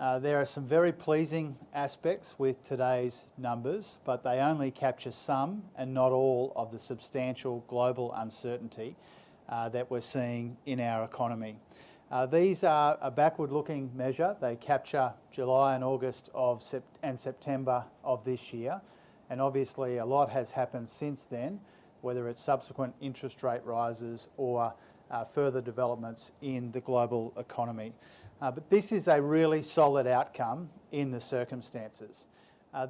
There are some very pleasing aspects with today's numbers, but they only capture some and not all of the substantial global uncertainty that we're seeing in our economy. These are a backward-looking measure. They capture July and August and September of this year, and obviously a lot has happened since then, whether it's subsequent interest rate rises or further developments in the global economy. But this is a really solid outcome in the circumstances.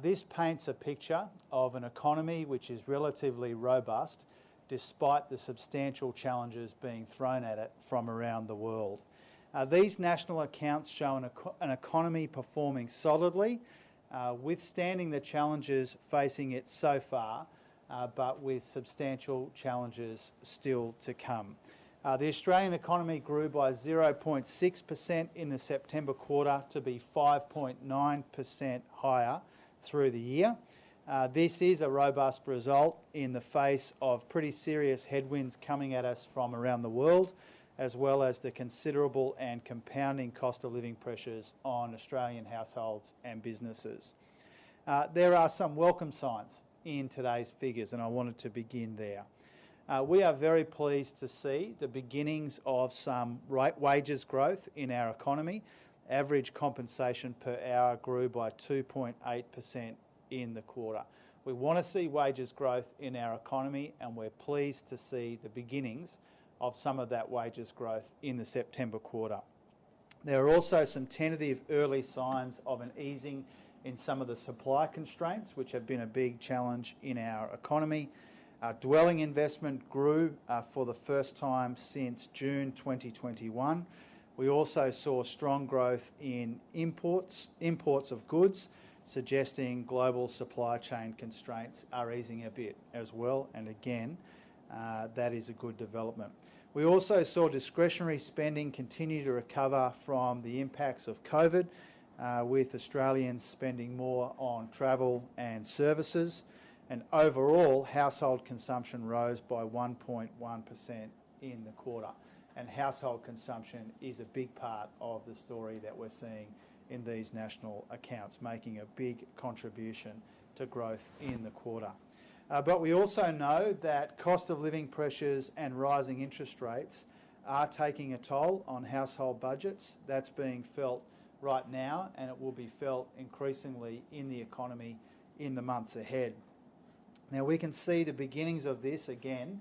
This paints a picture of an economy which is relatively robust despite the substantial challenges being thrown at it from around the world. These national accounts show an economy performing solidly, withstanding the challenges facing it so far, but with substantial challenges still to come. The Australian economy grew by 0.6% in the September quarter to be 5.9% higher through the year. This is a robust result in the face of pretty serious headwinds coming at us from around the world, as well as the considerable and compounding cost of living pressures on Australian households and businesses. There are some welcome signs in today's figures, and I wanted to begin there. We are very pleased to see the beginnings of some wages growth in our economy. Average compensation per hour grew by 2.8% in the quarter. We want to see wages growth in our economy, and we're pleased to see the beginnings of some of that wages growth in the September quarter. There are also some tentative early signs of an easing in some of the supply constraints, which have been a big challenge in our economy. Dwelling investment grew for the first time since June 2021. We also saw strong growth in imports of goods, suggesting global supply chain constraints are easing a bit as well, and again, that is a good development. We also saw discretionary spending continue to recover from the impacts of COVID, with Australians spending more on travel and services. And overall, household consumption rose by 1.1% in the quarter. And household consumption is a big part of the story that we're seeing in these national accounts, making a big contribution to growth in the quarter. But we also know that cost of living pressures and rising interest rates are taking a toll on household budgets. That's being felt right now, and it will be felt increasingly in the economy in the months ahead. Now, we can see the beginnings of this again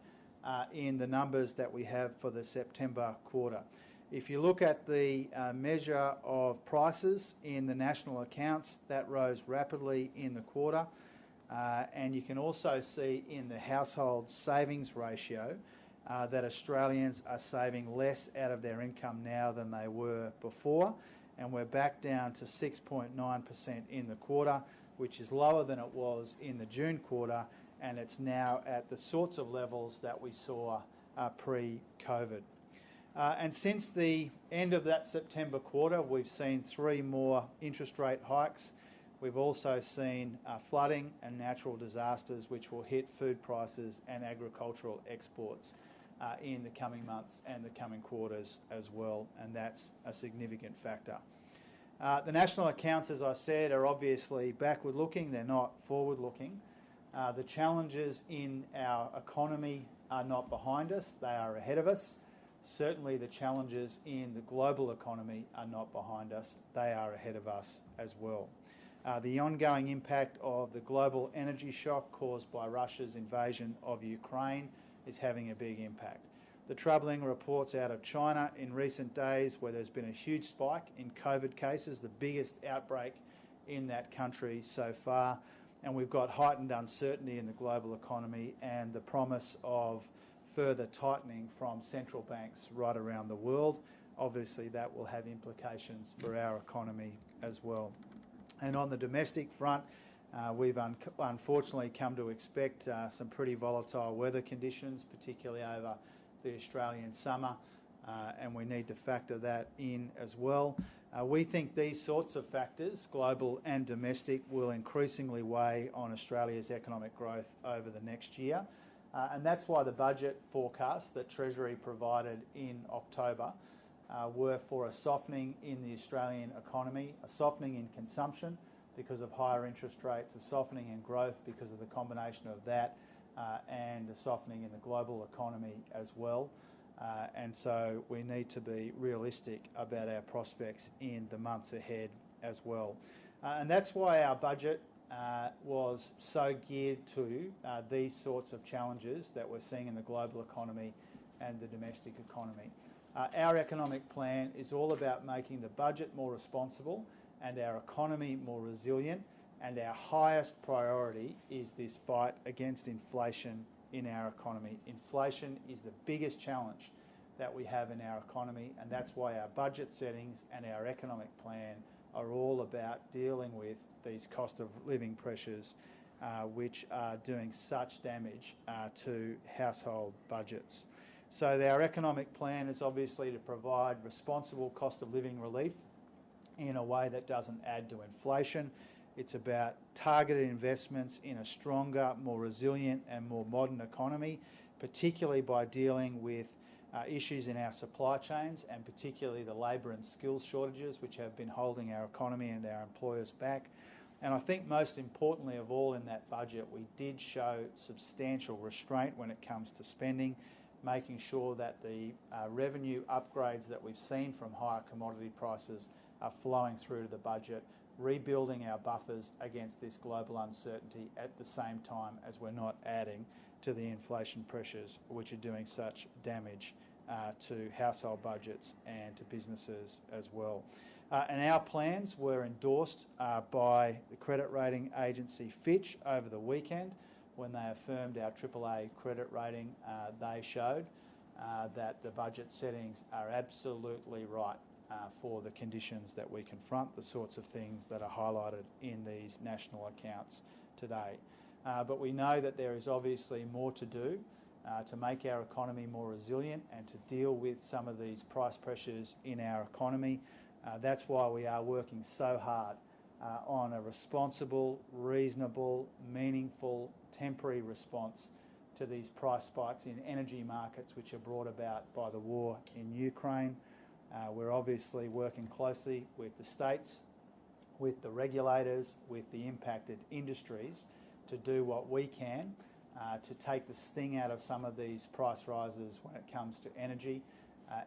in the numbers that we have for the September quarter. If you look at the measure of prices in the national accounts, that rose rapidly in the quarter. And you can also see in the household savings ratio that Australians are saving less out of their income now than they were before. And we're back down to 6.9% in the quarter, which is lower than it was in the June quarter, and it's now at the sorts of levels that we saw pre-COVID. And since the end of that September quarter, we've seen 3 more interest rate hikes. We've also seen flooding and natural disasters, which will hit food prices and agricultural exports in the coming months and the coming quarters as well, and that's a significant factor. The national accounts, as I said, are obviously backward-looking. They're not forward-looking. The challenges in our economy are not behind us. They are ahead of us. Certainly the challenges in the global economy are not behind us. They are ahead of us as well. The ongoing impact of the global energy shock caused by Russia's invasion of Ukraine is having a big impact. The troubling reports out of China in recent days, where there's been a huge spike in COVID cases, the biggest outbreak in that country so far, and we've got heightened uncertainty in the global economy and the promise of further tightening from central banks right around the world. Obviously, that will have implications for our economy as well. And on the domestic front, we've unfortunately come to expect some pretty volatile weather conditions, particularly over the Australian summer, and we need to factor that in as well. We think these sorts of factors, global and domestic, will increasingly weigh on Australia's economic growth over the next year. And that's why the budget forecast that Treasury provided in October were for a softening in the Australian economy, a softening in consumption because of higher interest rates, a softening in growth because of the combination of that, and a softening in the global economy as well. And so we need to be realistic about our prospects in the months ahead as well. And that's why our budget was so geared to these sorts of challenges that we're seeing in the global economy and the domestic economy. Our economic plan is all about making the budget more responsible and our economy more resilient, and our highest priority is this fight against inflation in our economy. Inflation is the biggest challenge that we have in our economy, and that's why our budget settings and our economic plan are all about dealing with these cost of living pressures which are doing such damage to household budgets. So our economic plan is obviously to provide responsible cost of living relief in a way that doesn't add to inflation. It's about targeted investments in a stronger, more resilient and more modern economy, particularly by dealing with issues in our supply chains, and particularly the labour and skills shortages which have been holding our economy and our employers back. And I think most importantly of all in that budget, we did show substantial restraint when it comes to spending, making sure that the revenue upgrades that we've seen from higher commodity prices are flowing through to the budget, rebuilding our buffers against this global uncertainty at the same time as we're not adding to the inflation pressures which are doing such damage to household budgets and to businesses as well. And our plans were endorsed by the credit rating agency Fitch over the weekend. When they affirmed our AAA credit rating, they showed that the budget settings are absolutely right for the conditions that we confront, the sorts of things that are highlighted in these national accounts today. But we know that there is obviously more to do to make our economy more resilient and to deal with some of these price pressures in our economy. That's why we are working so hard on a responsible, reasonable, meaningful, temporary response to these price spikes in energy markets which are brought about by the war in Ukraine. We're obviously working closely with the states, with the regulators, with the impacted industries to do what we can to take the sting out of some of these price rises when it comes to energy.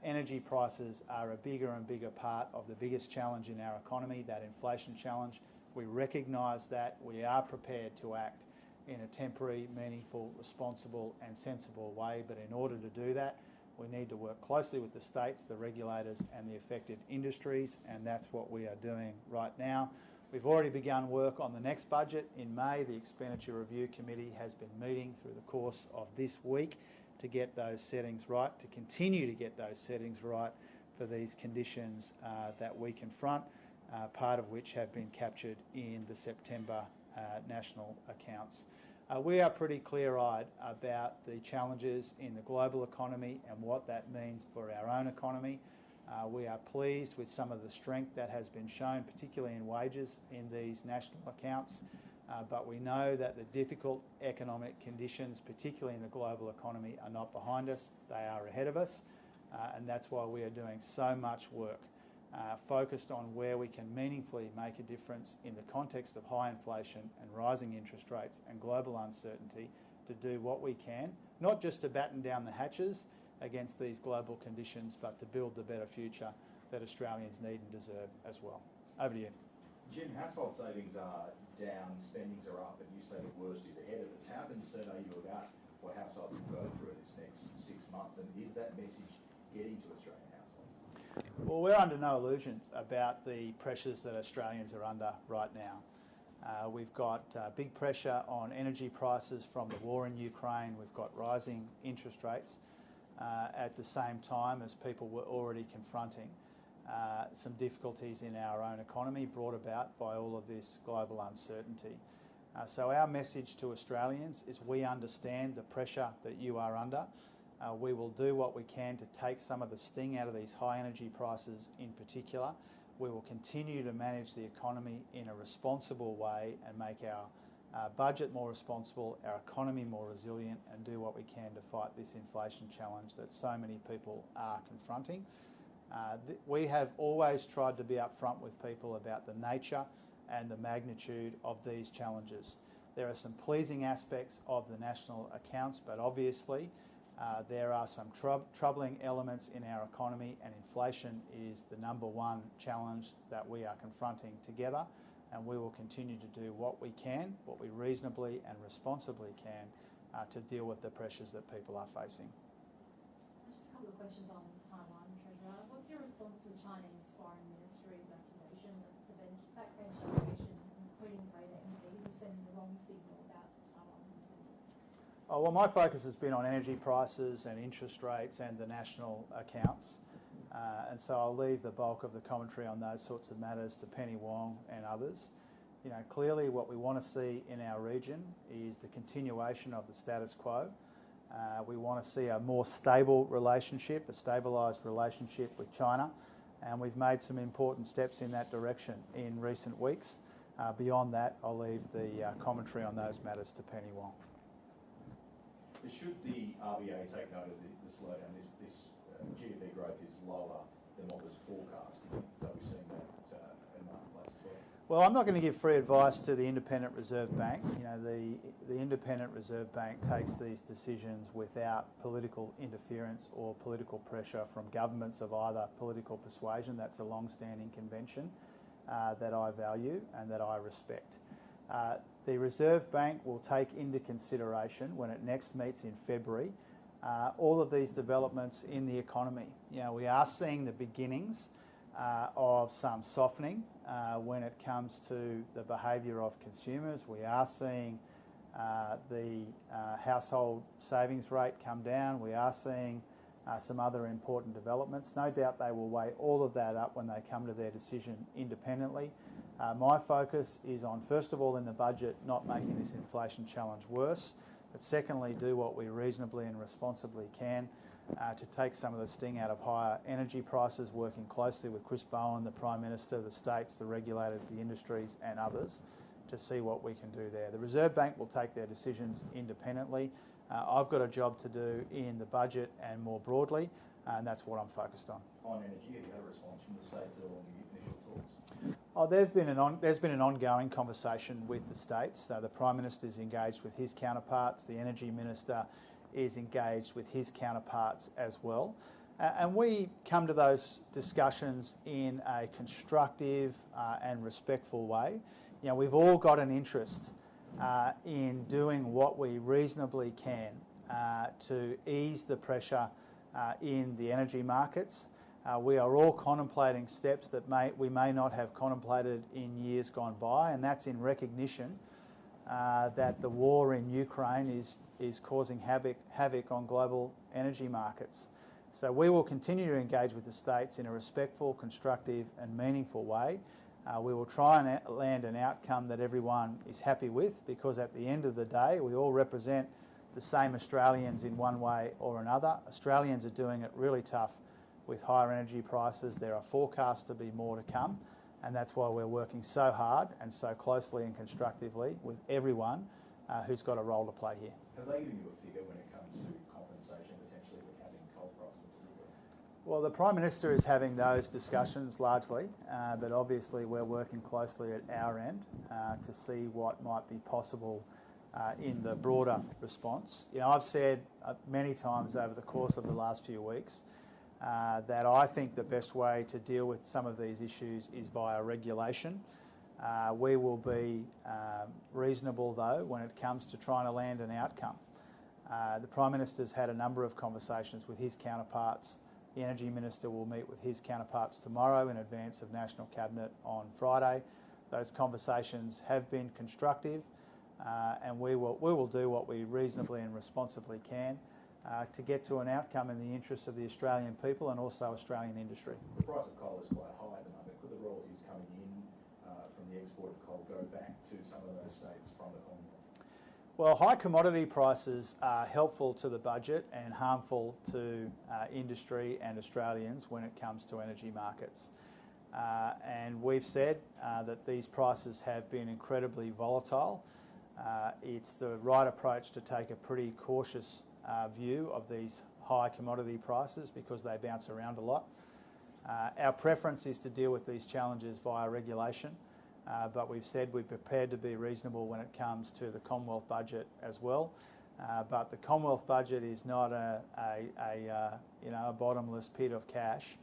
Energy prices are a bigger and bigger part of the biggest challenge in our economy, that inflation challenge. We recognise that. We are prepared to act in a temporary, meaningful, responsible and sensible way, but in order to do that, we need to work closely with the states, the regulators and the affected industries, and that's what we are doing right now. We've already begun work on the next budget in May. The Expenditure Review Committee has been meeting through the course of this week to get those settings right, to continue to get those settings right for these conditions that we confront, part of which have been captured in the September national accounts. We are pretty clear-eyed about the challenges in the global economy and what that means for our own economy. We are pleased with some of the strength that has been shown, particularly in wages in these national accounts, but we know that the difficult economic conditions, particularly in the global economy, are not behind us, they are ahead of us, and that's why we are doing so much work focused on where we can meaningfully make a difference in the context of high inflation and rising interest rates and global uncertainty to do what we can, not just to batten down the hatches against these global conditions, but to build the better future that Australians need and deserve as well. Over to you. Jim, household savings are down, spendings are up, and you say the worst is ahead of us. How concerned are you about what households will go through this next 6 months, and is that message getting to Australian households? Well, we're under no illusions about the pressures that Australians are under right now. We've got big pressure on energy prices from the war in Ukraine. We've got rising interest rates at the same time as people were already confronting some difficulties in our own economy brought about by all of this global uncertainty. So our message to Australians is we understand the pressure that you are under. We will do what we can to take some of the sting out of these high energy prices in particular. We will continue to manage the economy in a responsible way and make our budget more responsible, our economy more resilient, and do what we can to fight this inflation challenge that so many people are confronting. We have always tried to be upfront with people about the nature and the magnitude of these challenges. There are some pleasing aspects of the national accounts, but obviously there are some troubling elements in our economy, and inflation is the number one challenge that we are confronting together, and we will continue to do what we can, what we reasonably and responsibly can, to deal with the pressures that people are facing. Just a couple of questions on Taiwan, Treasurer. What's your response to the Chinese Foreign Ministry's accusation that the backbench delegation, including Labor MPs, is sending the wrong signal about Taiwan's independence? Oh, well, my focus has been on energy prices and interest rates and the national accounts. And so I'll leave the bulk of the commentary on those sorts of matters to Penny Wong and others. You know, clearly what we want to see in our region is the continuation of the status quo. We want to see a more stable relationship, a stabilised relationship with China, and we've made some important steps in that direction in recent weeks. Beyond that, I'll leave the commentary on those matters to Penny Wong. Should the RBA take note of the slowdown? This GDP growth is lower than what was forecast. That we've seen that in the marketplace as well. Well, I'm not going to give free advice to the Independent Reserve Bank. You know, the Independent Reserve Bank takes these decisions without political interference or political pressure from governments of either political persuasion. That's a long-standing convention that I value and that I respect. The Reserve Bank will take into consideration, when it next meets in February, all of these developments in the economy. You know, we are seeing the beginnings of some softening when it comes to the behaviour of consumers. We are seeing the household savings rate come down. We are seeing some other important developments. No doubt they will weigh all of that up when they come to their decision independently. My focus is on, first of all, in the budget, not making this inflation challenge worse, but secondly, do what we reasonably and responsibly can to take some of the sting out of higher energy prices, working closely with Chris Bowen, the Prime Minister, the states, the regulators, the industries and others to see what we can do there. The Reserve Bank will take their decisions independently. I've got a job to do in the budget and more broadly, and that's what I'm focused on. On energy, have you had a response from the states on the initial talks? Oh, there's been an ongoing conversation with the states. The Prime Minister is engaged with his counterparts. The Energy Minister is engaged with his counterparts as well. And we come to those discussions in a constructive and respectful way. You know, we've all got an interest in doing what we reasonably can to ease the pressure in the energy markets. We are all contemplating steps that we may not have contemplated in years gone by, and that's in recognition that the war in Ukraine is causing havoc on global energy markets. So we will continue to engage with the states in a respectful, constructive and meaningful way. We will try and land an outcome that everyone is happy with, because at the end of the day we all represent the same Australians in one way or another. Australians are doing it really tough with higher energy prices. There are forecasts to be more to come, and that's why we're working so hard and so closely and constructively with everyone who's got a role to play here. Have they given you a figure when it comes to compensation potentially for capping coal prices? Well, the Prime Minister is having those discussions largely, but obviously we're working closely at our end to see what might be possible in the broader response. You know, I've said many times over the course of the last few weeks that I think the best way to deal with some of these issues is via regulation. We will be reasonable, though, when it comes to trying to land an outcome. The Prime Minister's had a number of conversations with his counterparts. The Energy Minister will meet with his counterparts tomorrow in advance of National Cabinet on Friday. Those conversations have been constructive, and we will do what we reasonably and responsibly can to get to an outcome in the interests of the Australian people and also Australian industry. The price of coal is quite high at the moment. Could the royalties coming in from the export of coal go back to some of those states from the Commonwealth? Well, high commodity prices are helpful to the budget and harmful to industry and Australians when it comes to energy markets. And we've said that these prices have been incredibly volatile. It's the right approach to take a pretty cautious view of these high commodity prices because they bounce around a lot. Our preference is to deal with these challenges via regulation, but we've said we're prepared to be reasonable when it comes to the Commonwealth budget as well. But the Commonwealth budget is not a bottomless pit of cash,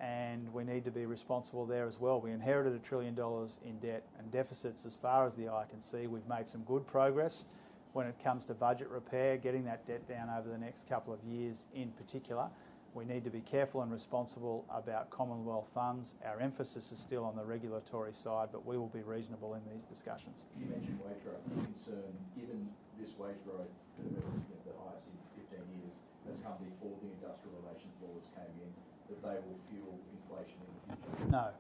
and we need to be responsible there as well. We inherited $1 trillion in debt and deficits as far as the eye can see. We've made some good progress when it comes to budget repair, getting that debt down over the next couple of years in particular. We need to be careful and responsible about Commonwealth funds. Our emphasis is still on the regulatory side, but we will be reasonable in these discussions. You mentioned wage growth. The concern, given this wage growth, the highest in 15 years, has come before the industrial relations laws came in, that they will fuel inflation in the future? No.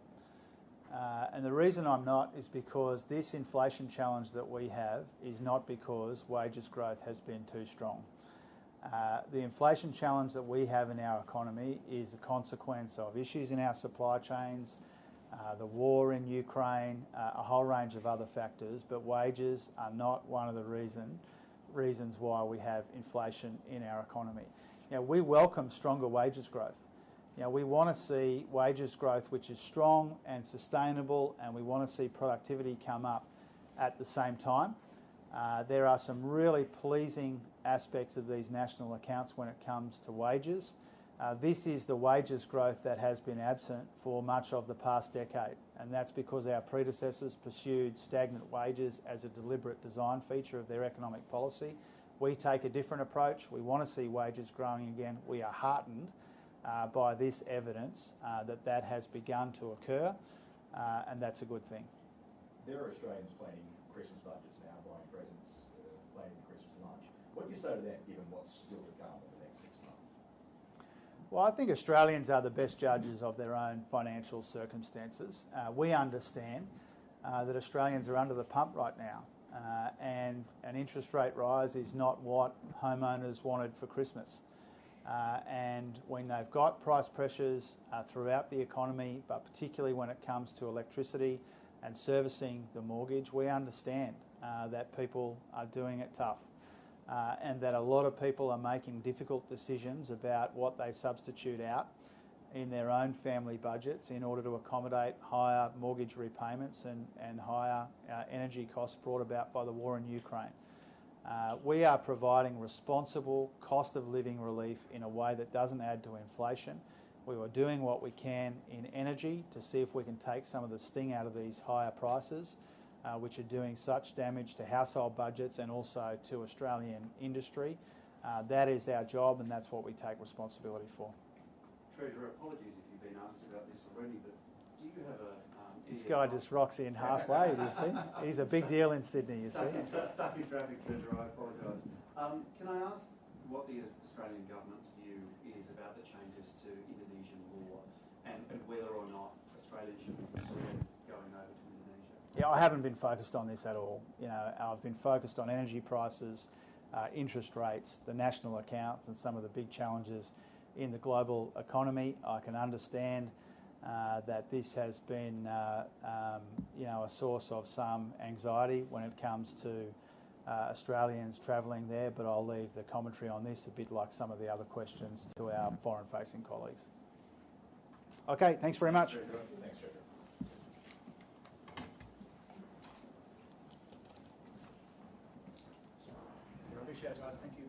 And the reason I'm not is because this inflation challenge that we have is not because wages growth has been too strong. The inflation challenge that we have in our economy is a consequence of issues in our supply chains, the war in Ukraine, a whole range of other factors, but wages are not one of the reasons why we have inflation in our economy. We welcome stronger wages growth. We want to see wages growth which is strong and sustainable, and we want to see productivity come up at the same time. There are some really pleasing aspects of these national accounts when it comes to wages. This is the wages growth that has been absent for much of the past decade, and that's because our predecessors pursued stagnant wages as a deliberate design feature of their economic policy. We take a different approach. We want to see wages growing again. We are heartened by this evidence that has begun to occur, and that's a good thing. There are Australians planning Christmas budgets now, buying presents, planning the Christmas lunch. What do you say to them, given what's still to come in the next 6 months? Well, I think Australians are the best judges of their own financial circumstances. We understand that Australians are under the pump right now, and an interest rate rise is not what homeowners wanted for Christmas. And when they've got price pressures throughout the economy, but particularly when it comes to electricity and servicing the mortgage, we understand that people are doing it tough, and that a lot of people are making difficult decisions about what they substitute out in their own family budgets in order to accommodate higher mortgage repayments and higher energy costs brought about by the war in Ukraine. We are providing responsible cost of living relief in a way that doesn't add to inflation. We are doing what we can in energy to see if we can take some of the sting out of these higher prices, which are doing such damage to household budgets and also to Australian industry. That is our job, and that's what we take responsibility for. Treasurer, apologies if you've been asked about this already, but do you have a... This guy just rocks in halfway, do you see? He's a big deal in Sydney, you see. Stuck in traffic, Treasurer, I apologise. Can I ask what the Australian government's view is about the changes to Indonesian law and whether or not Australia should be considering going over to Indonesia? Yeah, I haven't been focused on this at all. I've been focused on energy prices, interest rates, the national accounts and some of the big challenges in the global economy. I can understand that this has been a source of some anxiety when it comes to Australians travelling there, but I'll leave the commentary on this a bit like some of the other questions to our foreign-facing colleagues. Okay, thanks very much. Thanks, Treasurer. I appreciate it, guys. Thank you.